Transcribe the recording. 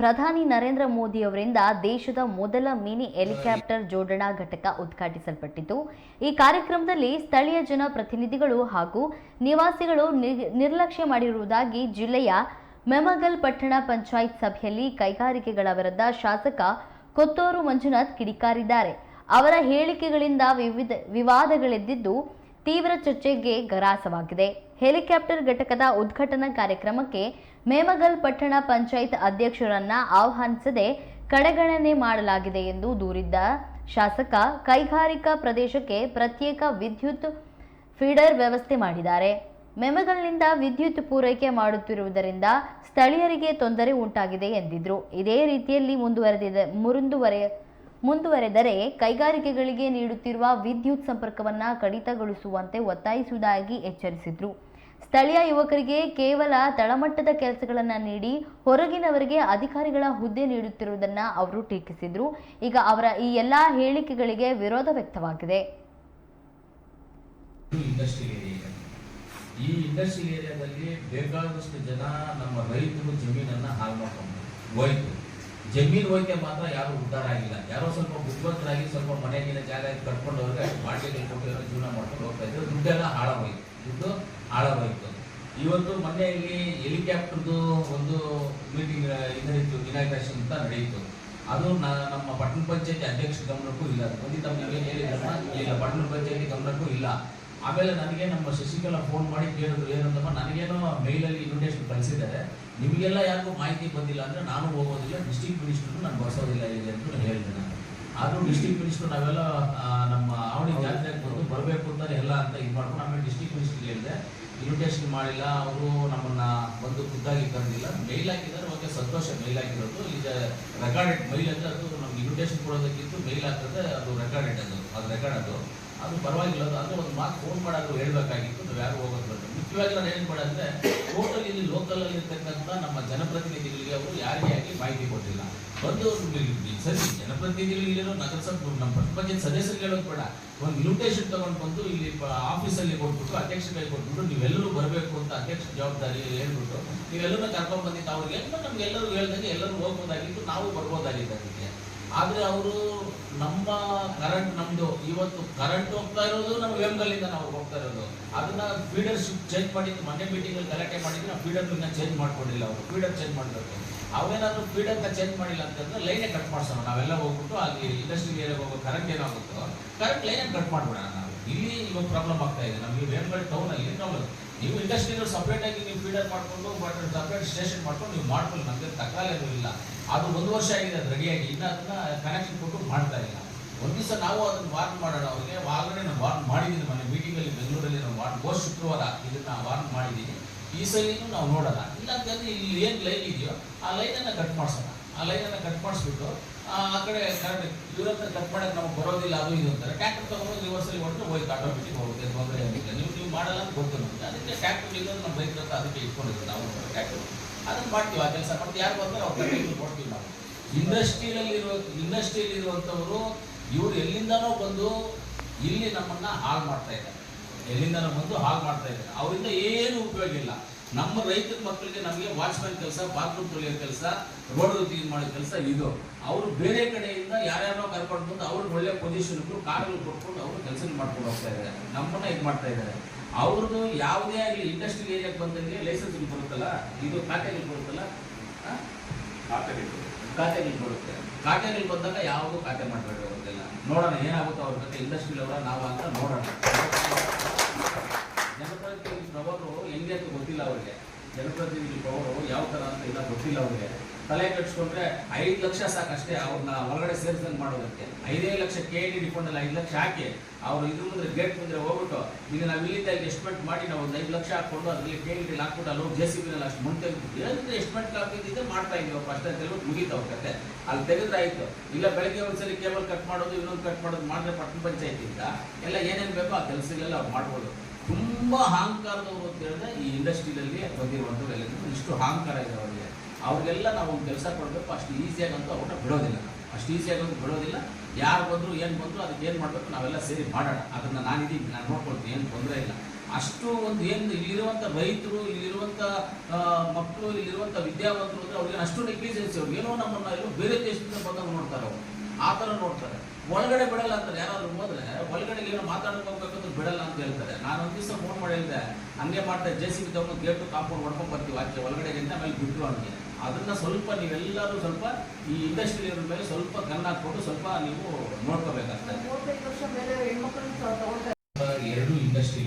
ಪ್ರಧಾನಿ ನರೇಂದ್ರ ಮೋದಿ ಅವರಿಂದ ದೇಶದ ಮೊದಲ ಮಿನಿ ಹೆಲಿಕಾಪ್ಟರ್ ಜೋಡಣಾ ಘಟಕ ಉದ್ಘಾಟಿಸಲ್ಪಟ್ಟಿತು। ಈ ಕಾರ್ಯಕ್ರಮದಲ್ಲಿ ಸ್ಥಳೀಯ ಜನಪ್ರತಿನಿಧಿಗಳು ಹಾಗೂ ನಿವಾಸಿಗಳು ನಿರ್ಲಕ್ಷ್ಯ ಮಾಡಿರುವುದಾಗಿ ಜಿಲ್ಲೆಯ ಮೆಮಗಲ್ ಪಟ್ಟಣ ಪಂಚಾಯತ್ ಸಭೆಯಲ್ಲಿ ಕೈಗಾರಿಕೆಗಳ ವಿರುದ್ಧ ಶಾಸಕ ಕೊತ್ತೂರು ಮಂಜುನಾಥ್ ಕಿಡಿಕಾರಿದ್ದಾರೆ। ಅವರ ಹೇಳಿಕೆಗಳಿಂದ ವಿವಾದಗಳೆದ್ದಿದ್ದು ತೀವ್ರ ಚರ್ಚೆಗೆ ಗ್ರಾಸವಾಗಿದೆ। ಹೆಲಿಕಾಪ್ಟರ್ ಘಟಕದ ಉದ್ಘಾಟನಾ ಕಾರ್ಯಕ್ರಮಕ್ಕೆ ಮೇಮಗಲ್ ಪಟ್ಟಣ ಪಂಚಾಯತ್ ಅಧ್ಯಕ್ಷರನ್ನ ಆಹ್ವಾನಿಸದೆ ಕಡೆಗಣನೆ ಮಾಡಲಾಗಿದೆ ಎಂದು ದೂರಿದ್ದ ಶಾಸಕ ಕೈಗಾರಿಕಾ ಪ್ರದೇಶಕ್ಕೆ ಪ್ರತ್ಯೇಕ ವಿದ್ಯುತ್ ಫೀಡರ್ ವ್ಯವಸ್ಥೆ ಮಾಡಿದ್ದಾರೆ। ಮೇಮಗಲ್ನಿಂದ ವಿದ್ಯುತ್ ಪೂರೈಕೆ ಮಾಡುತ್ತಿರುವುದರಿಂದ ಸ್ಥಳೀಯರಿಗೆ ತೊಂದರೆ ಉಂಟಾಗಿದೆ ಎಂದಿದ್ರು। ಇದೇ ರೀತಿಯಲ್ಲಿ ಮುಂದುವರೆದರೆ ಕೈಗಾರಿಕೆಗಳಿಗೆ ನೀಡುತ್ತಿರುವ ವಿದ್ಯುತ್ ಸಂಪರ್ಕವನ್ನು ಕಡಿತಗೊಳಿಸುವಂತೆ ಒತ್ತಾಯಿಸುವುದಾಗಿ ಎಚ್ಚರಿಸಿದ್ರು। ಸ್ಥಳೀಯ ಯುವಕರಿಗೆ ಕೇವಲ ತಳಮಟ್ಟದ ಕೆಲಸಗಳನ್ನು ನೀಡಿ ಹೊರಗಿನವರಿಗೆ ಅಧಿಕಾರಿಗಳ ಹುದ್ದೆ ನೀಡುತ್ತಿರುವುದನ್ನು ಅವರು ಟೀಕಿಸಿದ್ರು। ಈಗ ಅವರ ಈ ಎಲ್ಲ ಹೇಳಿಕೆಗಳಿಗೆ ವಿರೋಧ ವ್ಯಕ್ತವಾಗಿದೆ। ಈ ಇಂಡಸ್ಟ್ರಿಯಲ್ ಏರಿಯಾದಲ್ಲಿ ಬೇಕಾದಷ್ಟು ಜನ ನಮ್ಮ ರೈತರು ಜಮೀನನ್ನ ಹಾಳು ಮಾಡ್ಕೊಂಡು ಹೋಯ್ತು। ಜಮೀನು ಹೋಯ್ಕೆ ಮಾತ್ರ ಯಾರು ಉದ್ಧಾರ ಆಗಿಲ್ಲ। ಯಾರೋ ಸ್ವಲ್ಪ ಬುದ್ಧಿವಂತರಾಗಿ ಸ್ವಲ್ಪ ಮನೆಗಿನ ಜಾಗ ಕಟ್ಕೊಂಡವ್ರಿಗೆ ಬಾಡಿಗೆ ಕೊಟ್ಟು ಜೀವನ ಮಾಡ್ಕೊಂಡು ಹೋಗ್ತಾ ಇದ್ರು। ದುಡ್ಡೆಲ್ಲ ಹಾಳಾಗೋಯ್ತು। ಇವತ್ತು ಮನೆಯಲ್ಲಿ ಹೆಲಿಕಾಪ್ಟರ್ದು ಒಂದು ಮೀಟಿಂಗ್ ನಡೆಯಿತು, ಇನಾಗ್ರೇಷನ್ ಅಂತ ನಡೆಯಿತು। ಅದು ನಮ್ಮ ಪಟ್ಟಣ ಪಂಚಾಯತಿ ಅಧ್ಯಕ್ಷ ಗಮನಕ್ಕೂ ಇಲ್ಲ, ನೀವೇನು ಹೇಳಿದ್ರಲ್ಲ ಇಲ್ಲ, ಪಟ್ಟಣ ಪಂಚಾಯತಿ ಗಮನಕ್ಕೂ ಇಲ್ಲ। ಆಮೇಲೆ ನನಗೆ ನಮ್ಮ ಶಶಿಕಲಾ ಫೋನ್ ಮಾಡಿ ಕೇಳಿದ್ರು, ಏನಂತಮ್ಮ ನನಗೇನೋ ಮೇಲಲ್ಲಿ ಇನ್ವಿಟೇಷನ್ ಕಳಿಸಿದ್ದಾರೆ, ನಿಮಗೆಲ್ಲ ಯಾರಿಗೂ ಮಾಹಿತಿ ಬಂದಿಲ್ಲ ಅಂದರೆ ನಾನು ಹೋಗೋದಿಲ್ಲ, ಡಿಸ್ಟ್ರಿಕ್ಟ್ ಮಿನಿಸ್ಟರ್ನು ನಾನು ಬಳಸೋದಿಲ್ಲ ಇಲ್ಲಿ ಅಂತ ಹೇಳಿದೆ ನಾನು। ಆದರೂ ಡಿಸ್ಟ್ರಿಕ್ಟ್ ಮಿನಿಸ್ಟರ್ ನಾವೆಲ್ಲ ನಮ್ಮ ಆವಣಿ ಜಾತ್ರೆಗೆ ಬಂದು ಬರಬೇಕು ಅಂತಾರೆ ಎಲ್ಲ ಅಂತ ಇದು ಮಾಡ್ಕೊಂಡು ಆಮೇಲೆ ಡಿಸ್ಟ್ರಿಕ್ಟ್ ಮಿನಿಸ್ಟರ್ಗೆ ಹೇಳಿದೆ, ಇನ್ವಿಟೇಷನ್ ಮಾಡಿಲ್ಲ, ಅವರು ನಮ್ಮನ್ನು ಬಂದು ಖುದ್ದಾಗಿ ಕರೆದಿಲ್ಲ, ಮೇಲ್ ಹಾಕಿದ್ದಾರೆ, ಓಕೆ ಸಂತೋಷ ಮೇಲ್ ಹಾಕಿರೋದು, ಈಗ ರೆಕಾರ್ಡೆಡ್ ಮೇಲ್ ಅಂದರೆ ಅದು ನಮ್ಗೆ ಇನ್ವಿಟೇಷನ್ ಕೊಡೋದಕ್ಕಿಂತ ಮೇಲ್ ಹಾಕಿದ್ರೆ ಅದು ರೆಕಾರ್ಡೆಡ್ ಅದು ರೆಕಾರ್ಡ್ ಅದು ಪರವಾಗಿಲ್ಲ। ಅದು ಒಂದು ಮಾತು ಫೋನ್ ಮಾಡೋದು ಹೇಳಬೇಕಾಗಿತ್ತು, ನಾವು ಯಾರು ಹೋಗೋದು ಬರ್ತದೆ। ಮುಖ್ಯವಾಗಿ ನಾನು ಏನು ಮಾಡೋದಂದರೆ ಟೋಟಲ್ ಇಲ್ಲಿ ಲೋಕಲಲ್ಲಿ ಇರ್ತಕ್ಕಂಥ ನಮ್ಮ ಜನಪ್ರತಿನಿಧಿಗಳಿಗೆ ಅವರು ಯಾರಿಗೇ ಆಗಲಿ ಮಾಹಿತಿ ಕೊಟ್ಟಿಲ್ಲ। ಒಂದು ಸರಿ ಜನಪ್ರತಿನಿಧಿಗಳಿಗೇನೋ ನಗರಸಭೆ ನಮ್ಮ ಪಂಚಾಯತ್ ಸದಸ್ಯರಿಗೆ ಹೇಳೋದು ಬೇಡ, ಒಂದು ಇನ್ವಿಟೇಷನ್ ತೊಗೊಂಡು ಬಂದು ಇಲ್ಲಿ ಆಫೀಸಲ್ಲಿ ಕೊಟ್ಬಿಟ್ಟು ಅಧ್ಯಕ್ಷ ಕೈ ಕೊಟ್ಬಿಟ್ಟು ನೀವೆಲ್ಲರೂ ಬರಬೇಕು ಅಂತ ಅಧ್ಯಕ್ಷ ಜವಾಬ್ದಾರಿ ಹೇಳ್ಬಿಟ್ಟು ನೀವೆಲ್ಲರೂ ಕರ್ಕೊಂಡು ಬಂದಿತ್ತು ಅವ್ರಿಗೆ ನಮ್ಗೆಲ್ಲರೂ ಹೇಳ್ದಂಗೆ ಎಲ್ಲರೂ ಹೋಗ್ಬೋದಾಗಿತ್ತು, ನಾವು ಬರ್ಬೋದಾಗಿತ್ತು ಅದಕ್ಕೆ। ಆದರೆ ಅವರು ನಮ್ಮ ಕರೆಂಟ್ ನಮ್ಮದು ಇವತ್ತು ಕರೆಂಟ್ ಹೋಗ್ತಾ ಇರೋದು ನಮ್ಮ ವೇಮ್ಗಲ್ಲಿಂದ ನಾವು ಹೋಗ್ತಾ ಇರೋದು, ಅದನ್ನ ಫೀಡರ್ ಶಿಫ್ಟ್ ಚೇಂಜ್ ಮಾಡಿದ್ದು ಮೊನ್ನೆ ಮೀಟಿಂಗಲ್ಲಿ ಗಲಾಟೆ ಮಾಡಿದ್ದು ನಾವು ಫೀಡರ್ನ ಚೇಂಜ್ ಮಾಡ್ಕೊಂಡಿಲ್ಲ, ಅವರು ಫೀಡರ್ ಚೇಂಜ್ ಮಾಡಬೇಕು। ಅವೇನಾದರೂ ಫೀಡರ್ನ ಚೇಂಜ್ ಮಾಡಿಲ್ಲ ಅಂತಂದ್ರೆ ಲೈನೇ ಕಟ್ ಮಾಡ್ಸೋಣ, ನಾವೆಲ್ಲ ಹೋಗ್ಬಿಟ್ಟು ಅಲ್ಲಿ ಇಂಡಸ್ಟ್ರಿ ಏರಿಯಾಗೆ ಹೋಗೋ ಕರೆಂಟ್ ಏನಾಗುತ್ತೋ ಕರೆಂಟ್ ಲೈನೇ ಕಟ್ ಮಾಡ್ಬಿಡೋಣ ನಾವು। ಇಲ್ಲಿ ಇವಾಗ ಪ್ರಾಬ್ಲಮ್ ಆಗ್ತಾ ಇದೆ ನಮಗೆ ವೇಮ್ಗಲ್ ಟೌನಲ್ಲಿ ಪ್ರಾಬ್ಲಮ್। ನೀವು ಇಂಡಸ್ಟ್ರಿಗಳು ಸಪ್ರೇಟಾಗಿ ನೀವು ಫೀಡರ್ ಮಾಡಿಕೊಂಡು ಸಪ್ರೇಟ್ ಸ್ಟೇಷನ್ ಮಾಡ್ಕೊಂಡು ನೀವು ಮಾಡ್ಕೊಳ್ಳಿ, ನಮಗೆ ತಕರಾಲೇನೂ ಇಲ್ಲ। ಅದು 1 ವರ್ಷ ಆಗಿದೆ ಅದು ರೆಡಿಯಾಗಿ, ಇನ್ನೂ ಅದನ್ನ ಕನೆಕ್ಷನ್ ಕೊಟ್ಟು ಮಾಡ್ತಾ ಇಲ್ಲ। ಒಂದು ದಿವಸ ನಾವು ಅದನ್ನು ವಾರ್ನ್ ಮಾಡೋಣ ಅವ್ರಿಗೆ, ಆಲ್ರೆಡಿ ನಾನು ವಾರ್ನ್ ಮಾಡಿದ್ದೀನಿ ಮೊನ್ನೆ ಮೀಟಿಂಗಲ್ಲಿ ಬೆಂಗಳೂರಲ್ಲಿ ನಾನು ವಾರ್ನ್ ಶುಕ್ರವಾರ ಇದನ್ನು ವಾರ್ನ್ ಮಾಡಿದ್ದೀನಿ। ಈ ಸಲಿನೂ ನಾವು ನೋಡೋಣ, ಇಲ್ಲ ಅಂತಂದ್ರೆ ಇಲ್ಲಿ ಏನು ಲೈನ್ ಇದೆಯೋ ಆ ಲೈನನ್ನು ಕಟ್ ಮಾಡಿಸೋಣ, ಆ ಲೈನನ್ನು ಕಟ್ ಮಾಡಿಸ್ಬಿಟ್ಟು ಆ ಕಡೆ ಕರೆಕ್ಟ್ ಇವ್ರತ್ರ ಕಟ್ ಮಾಡೋಕ್ಕೆ ನಮಗೆ ಬರೋದಿಲ್ಲ ಅದು ಇದು ಅಂತಾರೆ, ಟ್ಯಾಕ್ಟರ್ ತೊಗೊಂಡು ರಿವರ್ಸಲ್ಲಿ ಹೊರಟು ಹೋಯ್ತು, ಆಟೋಮೆಟಿಕ್ ಹೋಗುತ್ತೆ, ತೊಂದರೆ ಏನಿಲ್ಲ। ನೀವು ಮಾಡಲ್ಲ ಅಂತ ಗೊತ್ತು ನಮಗೆ, ಅದಕ್ಕೆ ಟ್ಯಾಕ್ಟರ್ ಇಲ್ಲೋದು ನಮ್ಮ ರೈತರ ಹತ್ರ ಅದಕ್ಕೆ ಇಟ್ಕೊಂಡಿದ್ದೀವಿ ನಾವು ಟ್ಯಾಕ್ಟರ್, ಅದನ್ನು ಮಾಡ್ತೀವಿ, ಆ ಕೆಲಸ ಮಾಡ್ತೀವಿ, ಯಾರು ಬಂದರೆ ಅವ್ರ ಕೈಗೆ ಕೊಡ್ತೀವಿ ನಾವು। ಇಂಡಸ್ಟ್ರಿಯಲ್ಲಿ ಇರುವಂಥವರು ಇವರು ಎಲ್ಲಿಂದನೋ ಬಂದು ಇಲ್ಲಿ ನಮ್ಮನ್ನು ಹಾಳು ಮಾಡ್ತಾ ಇದ್ದಾರೆ, ಎಲ್ಲಿಂದನೋ ಬಂದು ಹಾಳು ಮಾಡ್ತಾ ಇದ್ದಾರೆ, ಅವರಿಂದ ಏನು ಉಪಯೋಗ ಇಲ್ಲ। ನಮ್ಮ ರೈತರ ಮಕ್ಕಳಿಗೆ ನಮಗೆ ವಾಚ್ಮ್ಯಾನ್ ಕೆಲಸ, ಬಾತ್ರೂಮ್ ತೊಳೆಯೋ ಕೆಲಸ, ರೋಡ್ ಕ್ಲೀನ್ ಮಾಡೋ ಕೆಲಸ ಇದು। ಅವರು ಬೇರೆ ಕಡೆಯಿಂದ ಯಾರ್ಯಾರೋ ಕರ್ಕೊಂಡು ಬಂದು ಅವ್ರಿಗೆ ಒಳ್ಳೆ ಪೊಸಿಷನ್ಗಳು ಕಾರ್ಗಳು ಕೊಟ್ಕೊಂಡು ಅವರು ಕೆಲಸ ಮಾಡ್ಕೊಂಡು ಹೋಗ್ತಾ ಇದ್ದಾರೆ, ನಮ್ಮನ್ನ ಇದು ಮಾಡ್ತಾ ಇದ್ದಾರೆ। ಅವ್ರದ್ದು ಯಾವುದೇ ಆಗಲಿ ಇಂಡಸ್ಟ್ರಿಯಲ್ ಏರಿಯಾಗೆ ಬಂದಂಗೆ ಲೈಸೆನ್ಸ್ ಬರುತ್ತಲ್ಲ, ಇದು ಖಾತೆಗಳು ಬರುತ್ತಲ್ಲ, ಖಾತೆಗಳು ಬರುತ್ತೆ, ಖಾತೆಗಳು ಬಂದಾಗ ಯಾವುದು ಖಾತೆ ಮಾಡಬೇಡಿ ಅವ್ರಿಗೆಲ್ಲ, ನೋಡೋಣ ಏನಾಗುತ್ತೋ ಅವ್ರ ಜೊತೆ ಇಂಡಸ್ಟ್ರಿಯಲ್ ಅವರ ನಾವು ಅಂತ ನೋಡೋಣ। ಜನಪ್ರತಿನಿಧಿ ಪವರು ಹೆಂಗೆ ಅಂತ ಗೊತ್ತಿಲ್ಲ ಅವರಿಗೆ, ಜನಪ್ರತಿನಿಧಿ ಪವರು ಯಾವ ಥರ ಅಂತ ಇಲ್ಲ ಗೊತ್ತಿಲ್ಲ ಅವರಿಗೆ। ತಲೆ ಕಟ್ಸ್ಕೊಂಡ್ರೆ 5 ಲಕ್ಷ ಸಾಕಷ್ಟೇ ಅವ್ರನ್ನ ಹೊರಗಡೆ ಸೇರಿಸಂಗೆ ಮಾಡೋದಕ್ಕೆ, 5 ಲಕ್ಷ KD ಡಿಫಂಡಲ್ಲಿ 5 ಲಕ್ಷ ಹಾಕಿ ಅವರು ಇದ್ರ ಮುಂದೆ ಗೇಟ್ ಮುಂದೆ ಹೋಗ್ಬಿಟ್ಟು ಈಗ ನಾವು ಇಲ್ಲಿಂದ ಎಸ್ಟಿಮೇಟ್ ಮಾಡಿ ನಾವು ಒಂದು 5 ಲಕ್ಷ ಹಾಕ್ಕೊಂಡು ಅದರಲ್ಲಿ KD ಹಾಕ್ಬಿಟ್ಟು ಅಲ್ಲಿ JCB-ನಲ್ಲಿ ಅಷ್ಟು ಮುಂದೆ ಹೇಳಿದ್ರೆ ಎಸ್ಟಿಮೇಟ್ ಹಾಕಿದ್ದೆ ಮಾಡ್ತಾ ಇದ್ದೀವಿ ಫಸ್ಟ್ ಅಂತ ಹೇಳ್ಬಿಟ್ಟು ಮುಗೀತು ಅವ್ರ ಕತೆ, ಅಲ್ಲಿ ತೆಗೆದ್ರೆ ಆಯಿತು। ಇಲ್ಲ ಬೆಳಗ್ಗೆ ಒಂದ್ಸಲಿ ಕೇಬಲ್ ಕಟ್ ಮಾಡೋದು ಇನ್ನೊಂದು ಕಟ್ ಮಾಡೋದು ಮಾಡಿದ್ರೆ ಪಟ್ಟಣ ಪಂಚಾಯತಿಂದ ಎಲ್ಲ ಏನೇನು ಬೇಕೋ ಆ ಕೆಲಸಗಳೆಲ್ಲ ಅವ್ರು ಮಾಡ್ಬೋದು। ತುಂಬ ಅಹಂಕಾರದವರು ಅಂತ ಹೇಳಿದ್ರೆ ಈ ಇಂಡಸ್ಟ್ರಿಯಲ್ಲಿ ಬಂದಿರುವಂಥವ್ರು ಎಲ್ಲ ಇಷ್ಟು ಅಹಂಕಾರ ಇದೆ ಅವರಿಗೆ, ಅವ್ರಿಗೆಲ್ಲ ನಾವು ಒಂದು ಕೆಲಸ ಕೊಡಬೇಕು, ಅಷ್ಟು ಈಸಿಯಾಗಂತೂ ಅವ್ರನ್ನ ಬಿಡೋದಿಲ್ಲ, ಅಷ್ಟು ಈಸಿಯಾಗಂತೂ ಬಿಡೋದಿಲ್ಲ। ಯಾರು ಬಂದರು ಏನು ಬಂದರು ಅದಕ್ಕೆ ಏನು ಮಾಡಬೇಕು ನಾವೆಲ್ಲ ಸೇರಿ ಮಾಡೋಣ, ಅದನ್ನು ನಾನಿದ್ದೀನಿ, ನಾನು ನೋಡ್ಕೊಳ್ತೀನಿ, ಏನು ತೊಂದರೆ ಇಲ್ಲ। ಅಷ್ಟು ಒಂದು ಏನು ಇಲ್ಲಿರುವಂಥ ರೈತರು, ಇಲ್ಲಿರುವಂಥ ಮಕ್ಕಳು, ಇಲ್ಲಿರುವಂಥ ವಿದ್ಯಾವಂತರು ಅಂದರೆ ಅವ್ರಿಗೆ ಅಷ್ಟು ನೆಗ್ಲಿಜೆನ್ಸಿ. ಅವ್ರು ಏನೋ ನಮ್ಮನ್ನು ಎಲ್ಲೋ ಬೇರೆ ದೇಶದಿಂದ ಬಂದಾಗ ನೋಡ್ತಾರೆ, ಅವರು ಆ ಥರ ನೋಡ್ತಾರೆ. ಒಳಗಡೆ ಬಿಡಲ್ಲ ಅಂತಾರೆ. ಯಾರಾದ್ರೂ ಹೋದ್ರೆ ಒಳಗಡೆ ಏನೋ ಮಾತಾಡಕ್ಕೆ ಹೋಗ್ಬೇಕಂದ್ರೆ ಬಿಡಲ್ಲ ಅಂತ ಹೇಳ್ತಾರೆ. ನಾನು ಒಂದು ದಿವಸ ಫೋನ್ ಮಾಡಿದ್ದೆ, ಹಂಗೆ ಮಾಡ್ತಾರೆ, JCB ತಗೊಂಡು ಗೇಟು ಕಾಂಪೌಂಡ್ ಹೊಡ್ಕೊಂಡು ಬರ್ತೀವಿ ಆಚೆ ಒಳಗಡೆ ಅಂತ, ಆಮೇಲೆ ಬಿಟ್ಟರು ಹಂಗೆ. ಅದನ್ನ ಸ್ವಲ್ಪ ನೀವೆಲ್ಲರೂ ಸ್ವಲ್ಪ ಈ ಇಂಡಸ್ಟ್ರಿಯಲ್ ಮೇಲೆ ಸ್ವಲ್ಪ ಗಮನ ಹಾಕ್ಬಿಟ್ಟು ಸ್ವಲ್ಪ ನೀವು ನೋಡ್ಕೋಬೇಕಾಗ್ತದೆ. 35 ವರ್ಷ ಮೇಲೆ ಹೆಣ್ಮಕ್ಳನ್ನ ತಗೊಳ್ತಾರೆ. 2 ಇಂಡಸ್ಟ್ರಿ